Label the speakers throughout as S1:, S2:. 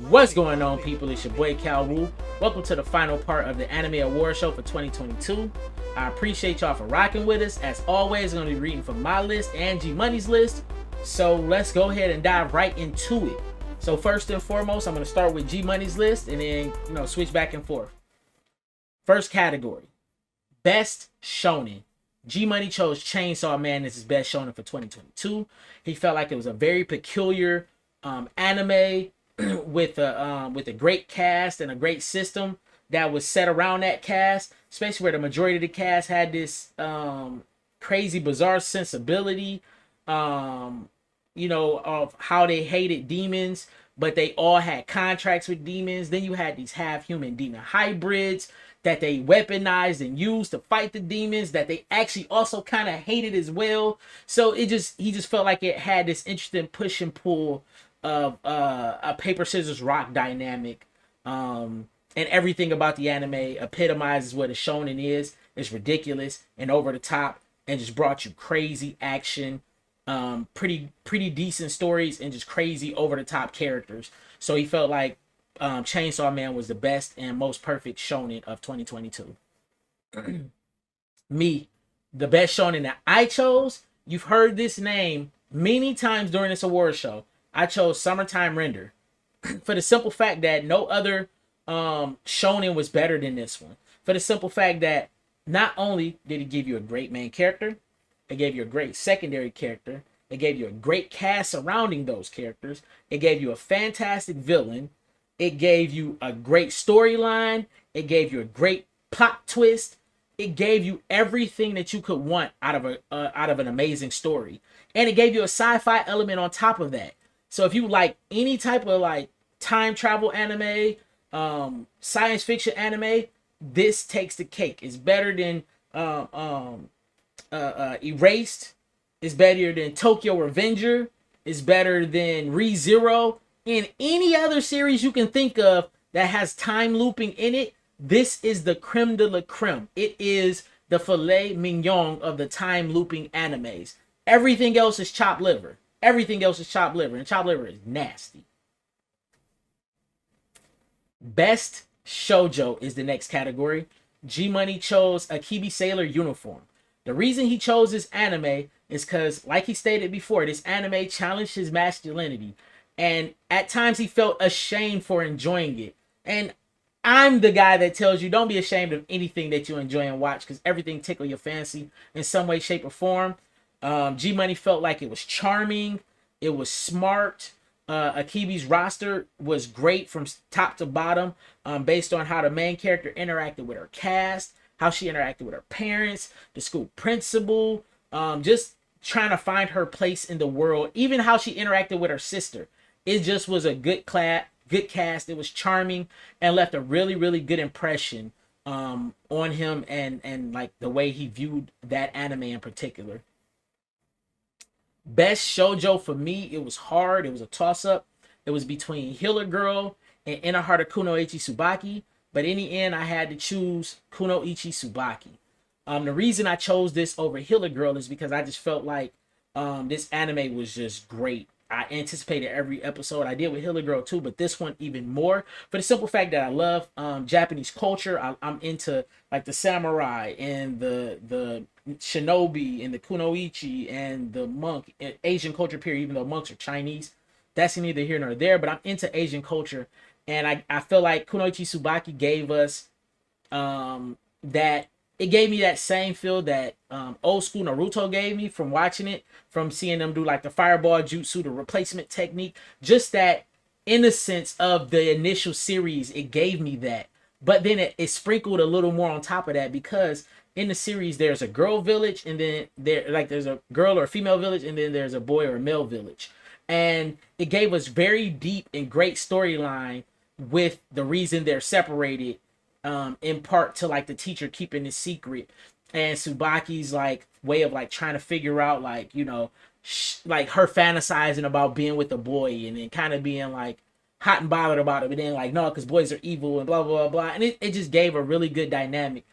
S1: What's going on, people? It's your boy Cal Wu. Welcome to the final part of the Anime Awards show for 2022. I appreciate y'all for rocking with us. As always, I'm going to be reading from my list and G Money's list. So let's go ahead and dive right into it. So first and foremost, I'm going to start with G Money's list and then, switch back and forth. First category, Best Shonen. G Money chose Chainsaw Man as his best shonen for 2022. He felt like it was a very peculiar anime with a great cast and a great system that was set around that cast, especially where the majority of the cast had this crazy, bizarre sensibility, of how they hated demons, but they all had contracts with demons. Then you had these half-human demon hybrids that they weaponized and used to fight the demons that they actually also kind of hated as well. So he just felt like it had this interesting push and pull of a paper scissors rock dynamic, and everything about the anime epitomizes what a shonen is. It's ridiculous and over the top and just brought you crazy action, pretty decent stories, and just crazy over the top characters. So he felt like Chainsaw Man was the best and most perfect shonen of 2022. Me, the best shonen that I chose, you've heard this name many times during this award show. I chose Summertime Render for the simple fact that no other shonen was better than this one. For the simple fact that not only did it give you a great main character, it gave you a great secondary character, it gave you a great cast surrounding those characters, it gave you a fantastic villain, it gave you a great storyline, it gave you a great plot twist, it gave you everything that you could want out of an amazing story, and it gave you a sci-fi element on top of that. So if you like any type of like time travel anime, science fiction anime, this takes the cake. It's better than Erased. It's better than Tokyo Revenger. It's better than ReZero. In any other series you can think of that has time looping in it, this is the creme de la creme. It is the filet mignon of the time looping animes. Everything else is chopped liver. Everything else is chopped liver, and chopped liver is nasty. Best Shoujo is the next category. G Money chose Akibi Sailor Uniform. The reason he chose this anime is because, like he stated before, this anime challenged his masculinity. And at times he felt ashamed for enjoying it. And I'm the guy that tells you don't be ashamed of anything that you enjoy and watch, because everything tickle your fancy in some way, shape, or form. G Money felt like it was charming. It was smart. Akibi's roster was great from top to bottom, based on how the main character interacted with her cast, how she interacted with her parents, the school principal, just trying to find her place in the world, even how she interacted with her sister. It just was a good cast. It was charming and left a really, really good impression on him and like the way he viewed that anime in particular. Best Shoujo for me, it was hard. It was a toss-up. It was between Healer Girl and Inohara Kunoichi Tsubaki. But in the end, I had to choose Kunoichi Tsubaki. The reason I chose this over Healer Girl is because I just felt like this anime was just great. I anticipated every episode. I did with Healer Girl too, but this one even more, for the simple fact that I love Japanese culture. I'm into like the samurai and the shinobi and the kunoichi and the monk, Asian culture period, even though monks are Chinese. That's neither here nor there, but I'm into Asian culture, and I feel like Kunoichi Tsubaki gave us that. It gave me that same feel that old school Naruto gave me from watching it, from seeing them do like the fireball jutsu, the replacement technique, just that innocence of the initial series. It gave me that, but then it sprinkled a little more on top of that, because in the series there's a girl village, and then there's a girl or a female village, and then there's a boy or a male village, and it gave us very deep and great storyline with the reason they're separated, in part to like the teacher keeping the secret, and Tsubaki's like way of like trying to figure out like like her fantasizing about being with a boy, and then kind of being like hot and bothered about it, but then like no, because boys are evil and blah blah blah blah, and it just gave a really good dynamic,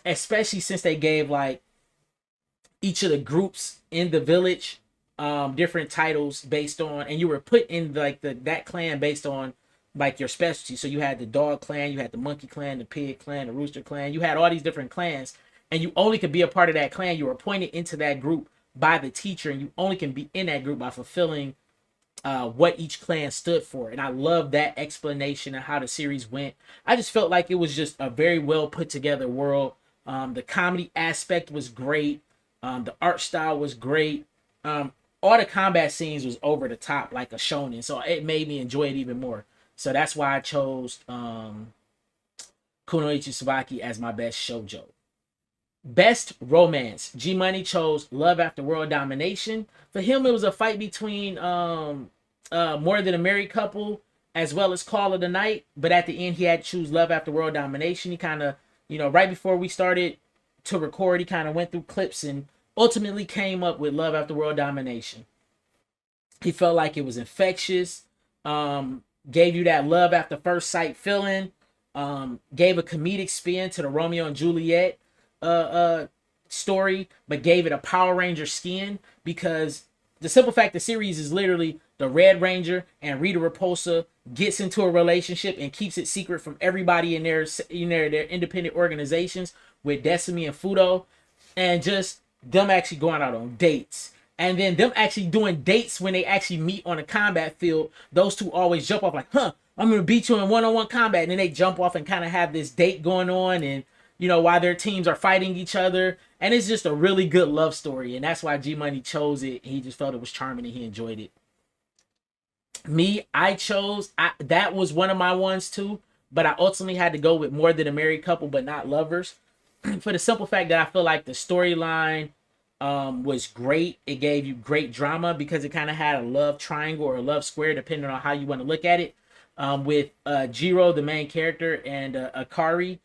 S1: especially since they gave like each of the groups in the village different titles based on, and you were put in like that clan based on like your specialty. So you had the dog clan, you had the monkey clan, the pig clan, the rooster clan. You had all these different clans, and you only could be a part of that clan. You were appointed into that group by the teacher, and you only can be in that group by fulfilling what each clan stood for. And I love that explanation of how the series went. I just felt like it was just a very well put together world. The comedy aspect was great. The art style was great. All the combat scenes was over the top, like a shonen. So it made me enjoy it even more. So that's why I chose Kunoichi Tsubaki as my best shoujo. Best romance. G Money chose Love After World Domination. For him, it was a fight between More Than a Married Couple as well as Call of the Night. But at the end, he had to choose Love After World Domination. He kind of, right before we started to record, he kind of went through clips and ultimately came up with Love After World Domination. He felt like it was infectious, gave you that love after first sight feeling, gave a comedic spin to the Romeo and Juliet story, but gave it a Power Ranger skin, because the simple fact the series is literally the Red Ranger and Rita Repulsa gets into a relationship and keeps it secret from everybody in their independent organizations with Decimi and Fudo, and just them actually going out on dates. And then them actually doing dates when they actually meet on a combat field. Those two always jump off like, I'm going to beat you in one-on-one combat. And then they jump off and kind of have this date going on. And, while their teams are fighting each other. And it's just a really good love story. And that's why G Money chose it. He just felt it was charming and he enjoyed it. Me, that was one of my ones too. But I ultimately had to go with More Than a Married Couple, but not Lovers. For the simple fact that I feel like the storyline was great. It gave you great drama because it kind of had a love triangle or a love square, depending on how you want to look at it. With Jiro, the main character, and Akari.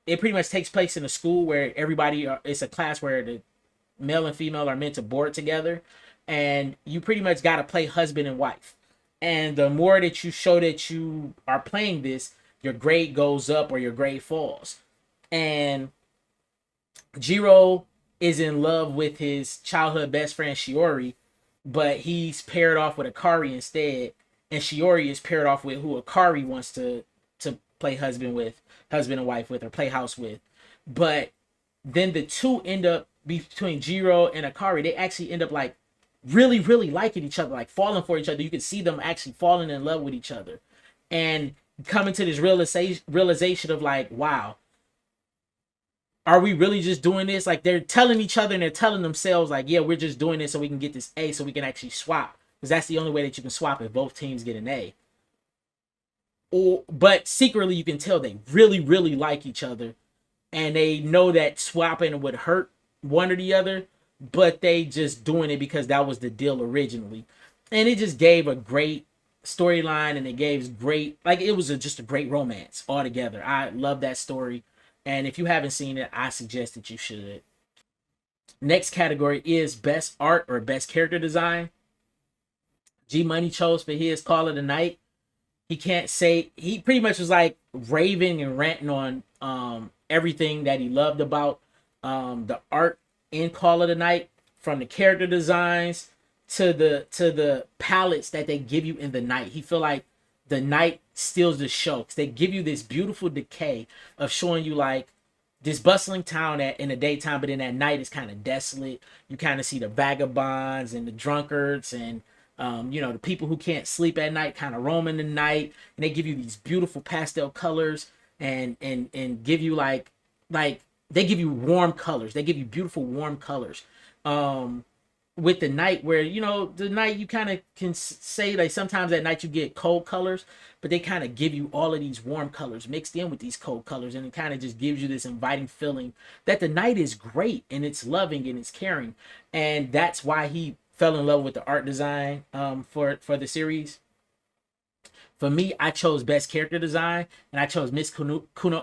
S1: It pretty much takes place in a school where it's a class where the male and female are meant to board together. And you pretty much got to play husband and wife. And the more that you show that you are playing this, your grade goes up or your grade falls. And Jiro is in love with his childhood best friend Shiori, but he's paired off with Akari instead, and Shiori is paired off with who Akari wants to play husband and wife with, or play house with. But then the two end up, between Jiro and Akari, they actually end up like really, really liking each other, like falling for each other. You can see them actually falling in love with each other and coming to this realization of like, wow, are we really just doing this? Like, they're telling each other and they're telling themselves like, yeah, we're just doing this so we can get this A, so we can actually swap, because that's the only way that you can swap if both teams get an A. But secretly you can tell they really, really like each other, and they know that swapping would hurt one or the other, but they just doing it because that was the deal originally. And it just gave a great storyline, and it gave great, like, it was just a great romance altogether. I love that story. And if you haven't seen it, I suggest that you should. Next category is Best Art or Best Character Design. G Money chose for his Call of the Night. He pretty much was like raving and ranting on everything that he loved about the art in Call of the Night, from the character designs to the palettes that they give you in the night. He feel like the night steals the show, because they give you this beautiful decay of showing you like this bustling town in the daytime, but in at night it's kind of desolate. You kind of see the vagabonds and the drunkards and the people who can't sleep at night kind of roaming the night, and they give you these beautiful pastel colors and give you like they give you warm colors. They give you beautiful warm colors. With the night, where the night you kind of can say like sometimes at night you get cold colors, but they kind of give you all of these warm colors mixed in with these cold colors, and it kind of just gives you this inviting feeling that the night is great and it's loving and it's caring. And that's why he fell in love with the art design for the series. For me, I chose Best Character Design, and I chose Miss Kurotsu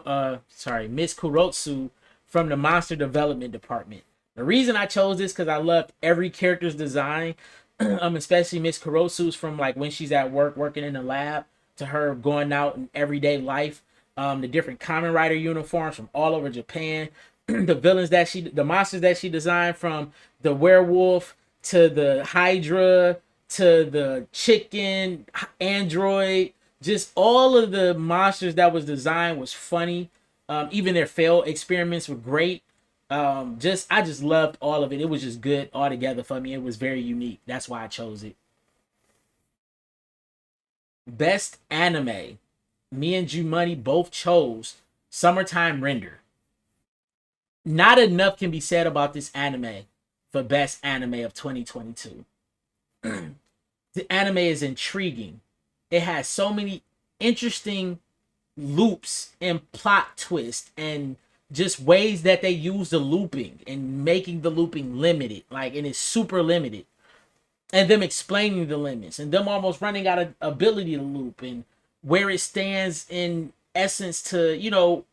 S1: from the Monster Development Department. The reason I chose this because I loved every character's design, especially Miss Kurotsu's, from like when she's at work working in the lab to her going out in everyday life. The different Kamen Rider uniforms from all over Japan, the monsters that she designed, from the werewolf to the Hydra to the chicken android, just all of the monsters that was designed was funny. Even their failed experiments were great. I just loved all of it. It was just good all together for me. It was very unique. That's why I chose it. Best anime. Me and G Money both chose Summertime Render. Not enough can be said about this anime for best anime of 2022. The anime is intriguing. It has so many interesting loops and plot twists and just ways that they use the looping and making the looping limited. Like, and it's super limited. And them explaining the limits and them almost running out of ability to loop and where it stands in essence to, you know,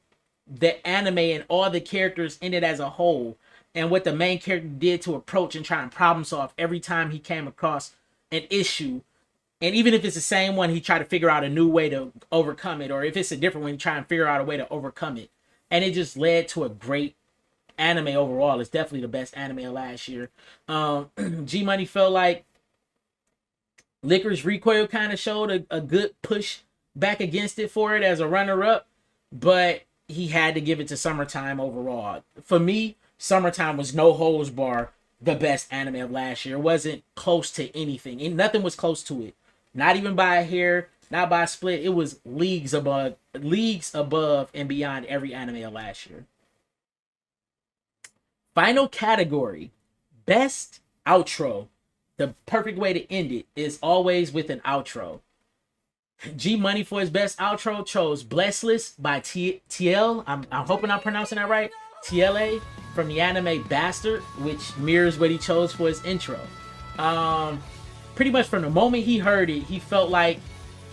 S1: the anime and all the characters in it as a whole, and what the main character did to approach and try and problem solve every time he came across an issue. And even if it's the same one, he tried to figure out a new way to overcome it, or if it's a different one, he try and figure out a way to overcome it. And it just led to a great anime overall. It's definitely the best anime of last year. G Money felt like Licorice Recoil kind of showed a good push back against it for it as a runner-up, but he had to give it to Summertime overall. For me, Summertime was no holds bar the best anime of last year. It wasn't close to anything, and nothing was close to it. Not even by a hair, not by a split. It was leagues above and beyond every anime of last year. Final category, best outro. The perfect way to end it is always with an outro. G Money for his best outro chose Blessless by TL. I'm hoping I'm pronouncing that right. TLA from the anime Bastard, which mirrors what he chose for his intro. Pretty much from the moment he heard it, he felt like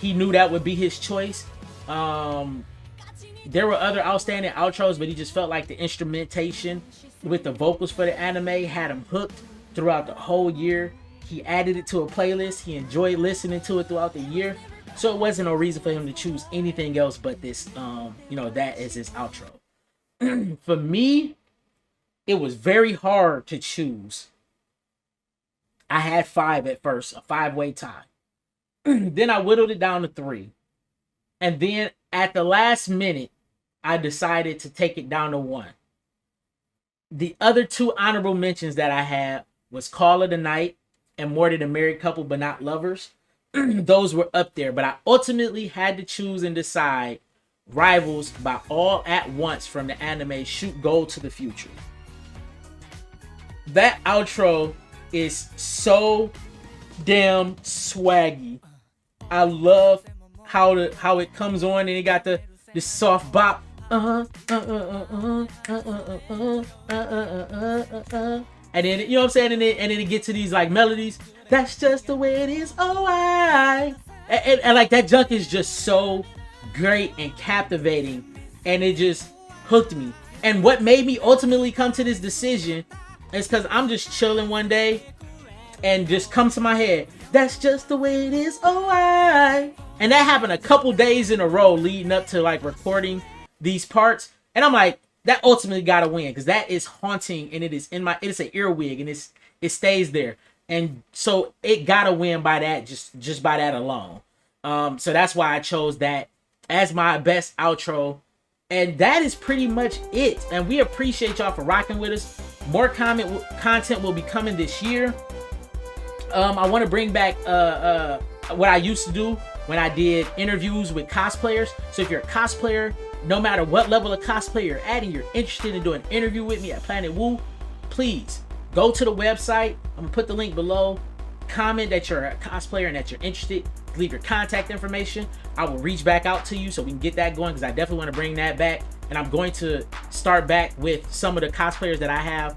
S1: he knew that would be his choice. There were other outstanding outros, but he just felt like the instrumentation with the vocals for the anime had him hooked throughout the whole year. He added it to a playlist. He enjoyed listening to it throughout the year. So it wasn't no reason for him to choose anything else but this, that is his outro. For me, it was very hard to choose. I had 5 at first, a 5-way tie. Then I whittled it down to 3. And then at the last minute, I decided to take it down to 1. The other 2 honorable mentions that I had was Call of the Night and More Than a Married Couple But Not Lovers. Those were up there, but I ultimately had to choose and decide Rivals by All at Once from the anime Shoot Gold to the Future. That outro is so damn swaggy. I love how it comes on and it got the soft bop. And then, you know what I'm saying, and then it gets to these like melodies. That's just the way it is. Oh, and like that junk is just so great and captivating, and it just hooked me. And what made me ultimately come to this decision is because I'm just chilling one day and just comes to my head, that's just the way it is. Oh, and that happened a couple days in a row leading up to like recording these parts, and I'm like, that ultimately gotta win because that is haunting, and it's an earwig, and it stays there. And so it gotta win by that, just by that alone. So that's why I chose that as my best outro. And that is pretty much it. And we appreciate y'all for rocking with us. More content will be coming this year. I want to bring back what I used to do when I did interviews with cosplayers. So if you're a cosplayer, no matter what level of cosplay you're at and you're interested in doing an interview with me at planetwu, please go to the website. I'm gonna put the link below. Comment that you're a cosplayer and that you're interested. Leave your contact information. I will reach back out to you so we can get that going, because I definitely want to bring that back. And I'm going to start back with some of the cosplayers that I have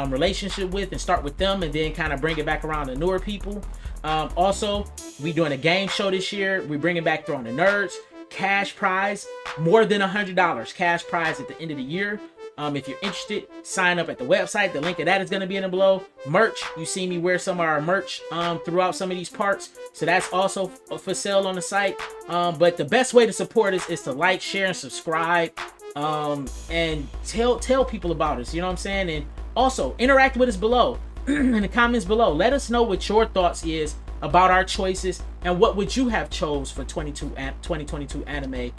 S1: relationship with, and start with them, and then kind of bring it back around to newer people. Also, we doing a game show this year. We're bringing back Throwing the Nerds. Cash prize, more than $100 cash prize at the end of the year. If you're interested, sign up at the website. The link of that is going to be in the below. Merch, you see me wear some of our merch throughout some of these parts, so that's also for sale on the site. But the best way to support us is to like, share, and subscribe, and tell people about us, you know what I'm saying? And also interact with us below in the comments below. Let us know what your thoughts is about our choices, and what would you have chose for 2022 anime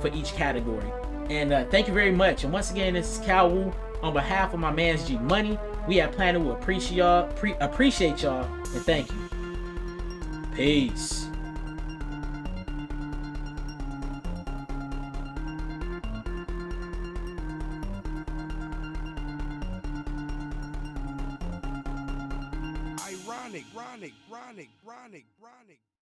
S1: for each category. And thank you very much. And once again, this is Cal Wu on behalf of my man's G Money. We at Planetwu appreciate y'all, and thank you. Peace.
S2: Ironic.